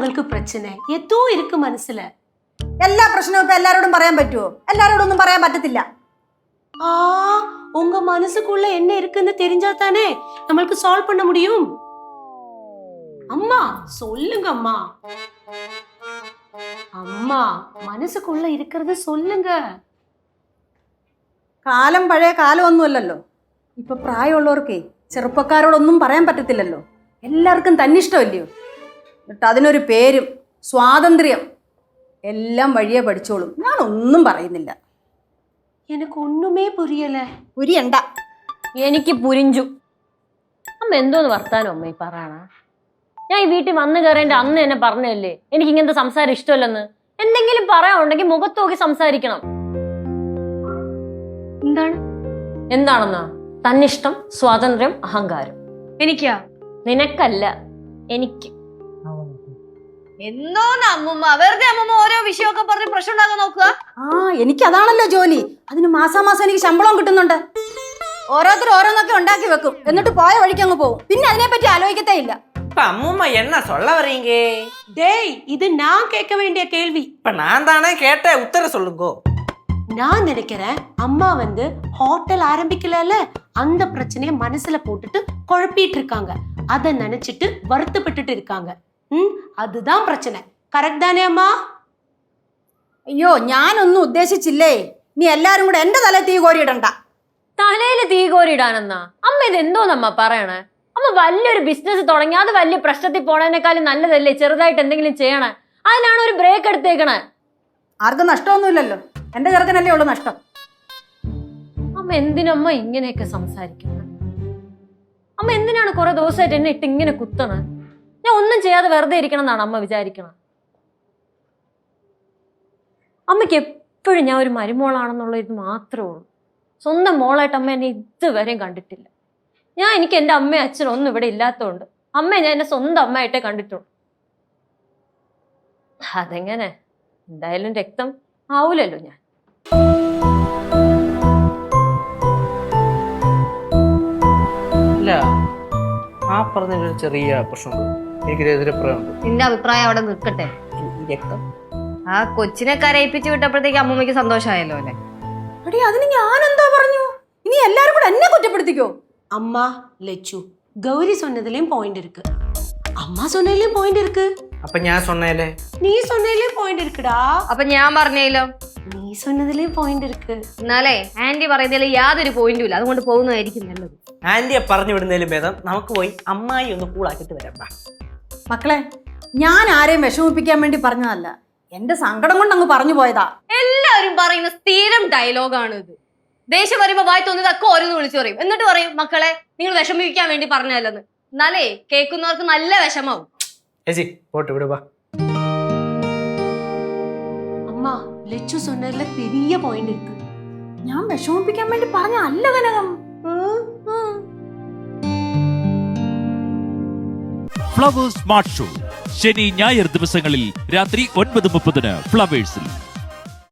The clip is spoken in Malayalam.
உங்களுக்கு பிரச்சனை ஏதோ இருக்கு மனசுல എല്ലാ പ്രശ്നവും ഇപ്പൊ എല്ലാരോടും പറയാൻ പറ്റുമോ എല്ലാരോടും ഒന്നും പറയാൻ പറ്റത്തില്ല ஆ உங்க மனசுக்குள்ள என்ன இருக்குன்னு தெரிஞ்சா தானே நம்மளுக்கு சால்வ் பண்ண முடியும் அம்மா சொல்லுங்க அம்மா அம்மா മനസ്സുக்குள்ள இருக்கிறது சொல்லுங்க കാലം പഴയ കാലമൊന്നുമല്ലല്ലോ ഇപ്പൊ പ്രായമുള്ളവർക്കേ ചെറുപ്പക്കാരോടൊന്നും പറയാൻ പറ്റത്തില്ലല്ലോ എല്ലാവർക്കും തന്നിഷ്ടമല്ലയോ എന്നിട്ട് അതിനൊരു പേരും സ്വാതന്ത്ര്യം എല്ലാം വഴിയെ പഠിച്ചോളും ഞാനൊന്നും പറയുന്നില്ല எனக்கு ஒண்ணுமே புரியல പുരിയണ്ട എനിക്ക് പുരിഞ്ചു. അമ്മ എന്തോന്ന് വർത്താനം അമ്മ ഈ പറയണ? ഞാൻ ഈ വീട്ടിൽ വന്നു കയറേണ്ട അന്ന് എന്നെ പറഞ്ഞല്ലേ എനിക്ക് ഇങ്ങനത്തെ സംസാരം ഇഷ്ടമല്ലെന്ന്. എന്തെങ്കിലും പറയാനുണ്ടെങ്കിൽ മുഖത്ത് നോക്കി സംസാരിക്കണം. എന്താണ് എന്താണെന്നാ? തന്നിഷ്ടം, സ്വാതന്ത്ര്യം, അഹങ്കാരം. എനിക്കാ? നിനക്കല്ല, എനിക്ക്. എന്തോന്ന് അമ്മൂമ്മ വെറുതെ അമ്മൂമ്മ ഓരോ വിഷയമൊക്കെ പറഞ്ഞ് പ്രശ്നം ഉണ്ടാക്കാൻ നോക്കുക. എനിക്ക് അതാണല്ലോ ജോലി. അതിന് മാസാമാസം എനിക്ക് ശമ്പളം കിട്ടുന്നുണ്ട്. ഓരോരുത്തർ ഓരോന്നൊക്കെ ഉണ്ടാക്കി വെക്കും, എന്നിട്ട് പോയ വഴിക്ക് അങ്ങ് പോകും. പിന്നെ അതിനെപ്പറ്റി ആലോചിക്കത്തേ ഇല്ല. அம்மா என்ன சொல்ல வரீங்க? டேய் இது நான் கேட்க வேண்டிய கேள்வி. இப்ப நான் தானே கேட்டேன், உத்தரம் சொல்லுங்க. நான் நினைக்கிறேன் அம்மா ஹோட்டல் ஆரம்பிக்கல அந்த பிரச்சனைய மனசுல போட்டுட்டு குழப்பிட்டு இருக்காங்க. அதை நினைச்சிட்டு வருத்தப்பட்டுட்டு இருக்காங்க. அதுதான் பிரச்சனை. കറക്റ്റ് தானே അമ്മ? അയ്യോ ഞാനൊന്നും ഉദ്ദേശിച്ചില്ലേ. നീ എല്ലാരും കൂടെ എന്റെ തല തീ കോരിയിടണ്ട. തലയില് തീ കോരിയിടാനെന്നാ? അമ്മ ഇത് എന്തോന്നമ്മ പറയണേ? അമ്മ വലിയൊരു ബിസിനസ് തുടങ്ങി അത് വലിയ പ്രശ്നത്തിൽ പോണതിനേക്കാളും നല്ലതല്ലേ ചെറുതായിട്ട് എന്തെങ്കിലും ചെയ്യണേ? അതിനാണ് ഒരു ബ്രേക്ക് എടുത്തേക്കണേ. ആർക്കും നഷ്ടമൊന്നുമില്ലല്ലോ, എന്റെ ചെറുക്കനല്ലേ ഉള്ളു നഷ്ടം. അമ്മ എന്തിനമ്മ ഇങ്ങനെയൊക്കെ സംസാരിക്കുന്നത്? അമ്മ എന്തിനാണ് കുറെ ദിവസമായിട്ട് എന്നെ ഇട്ട് ഇങ്ങനെ കുത്തണേ? ഞാൻ ഒന്നും ചെയ്യാതെ വെറുതെ ഇരിക്കണം എന്നാണ് അമ്മ വിചാരിക്കണം. അമ്മയ്ക്ക് എപ്പോഴും ഞാൻ ഒരു മരുമോളാണെന്നുള്ള ഇത് മാത്രമേ ഉള്ളൂ. സ്വന്തം മോളായിട്ട് അമ്മ എന്നെ ഇതുവരെയും കണ്ടിട്ടില്ല. എനിക്ക് എൻ്റെ അമ്മയും അച്ഛനും ഒന്നും ഇവിടെ ഇല്ലാത്തതുകൊണ്ട് അമ്മയെ ഞാൻ എന്നെ സ്വന്തം അമ്മയായിട്ടേ കണ്ടിട്ടുള്ളൂ. അതെങ്ങനെ? എന്തായാലും രക്തം ആവൂലല്ലോ ഞാൻ. ഇല്ല, ആ പറഞ്ഞൊരു ചെറിയ പ്രശ്നമുണ്ട്. എനിക്ക് എതിരഭിപ്രായമുണ്ട്. നിന്റെ അഭിപ്രായം അവിടെ നിൽക്കട്ടെ. രക്തം ആ കൊച്ചിനെ കരയിപ്പിച്ച് വിട്ടപ്പോഴത്തേക്ക് അമ്മൂമ്മക്ക് സന്തോഷമായല്ലോ അല്ലേ? അടി അതിന് ഞാനെന്തോ പറഞ്ഞു? ഇനി എല്ലാരും കൂടെ എന്നെ കുറ്റപ്പെടുത്തിക്കോ? அம்மா லெச்சு கௌரி சொன்னதுலயும் பாயிண்ட் இருக்கு, அம்மா சொன்னதுலயும் பாயிண்ட் இருக்கு, അപ്പൊ ഞാൻ சொன்னேலே நீ சொன்னதுலயும் பாயிண்ட் இருக்குடா. അപ്പൊ ഞാൻ പറഞ്ഞല്ലോ നീ சொன்னதுலயும் பாயிண்ட் இருக்கு. എന്നാലേ ആന്റി പറയുന്നതിൽ യാതൊരു പോയിന്റും ഇല്ല. അതുകൊണ്ട് പോകുന്നതായിരിക്കും നല്ലത്. ആന്റിയെ പറഞ്ഞു വിടുന്നതിലും ഭേദം നമുക്ക് പോയി അമ്മായി ഒന്ന് കൂളാക്കിട്ട് വരാം. മക്കളെ, ഞാൻ ആരെയും വിഷമിപ്പിക്കാൻ വേണ്ടി പറഞ്ഞതല്ല, എന്റെ സങ്കടം കൊണ്ട് അങ്ങ് പറഞ്ഞു പോയതാ. എല്ലാവരും പറയുന്ന സ്ഥിരം ഡയലോഗാണ് ഇത്. ദേഷ്യം വരുമ്പോ വായി തോന്നിയതൊക്കെ ഓരോന്ന് വിളിച്ചു പറയും. എന്നിട്ട് പറയും മക്കളെ നിങ്ങൾ വിഷമിപ്പിക്കാൻ വേണ്ടി പറഞ്ഞതല്ലെന്ന്. എന്നാലേ കേൾക്കുന്നവർക്ക് നല്ല വിഷമാവും. ചേച്ചി പോട്ട് വിടുവാ. அம்மா லெச்சு சொன்னதுல பெரிய பாயிண்ட் இருக்கு. ഞാൻ വിഷമിപ്പിക്കാൻ വേണ്ടി പറഞ്ഞ അല്ല കനകം. ഫ്ലവേഴ്സ് സ്മാർട്ട് ഷോ ശനി ഞായർ ദിവസങ്ങളിൽ രാത്രി 9:30 ഫ്ലവേഴ്സിൽ.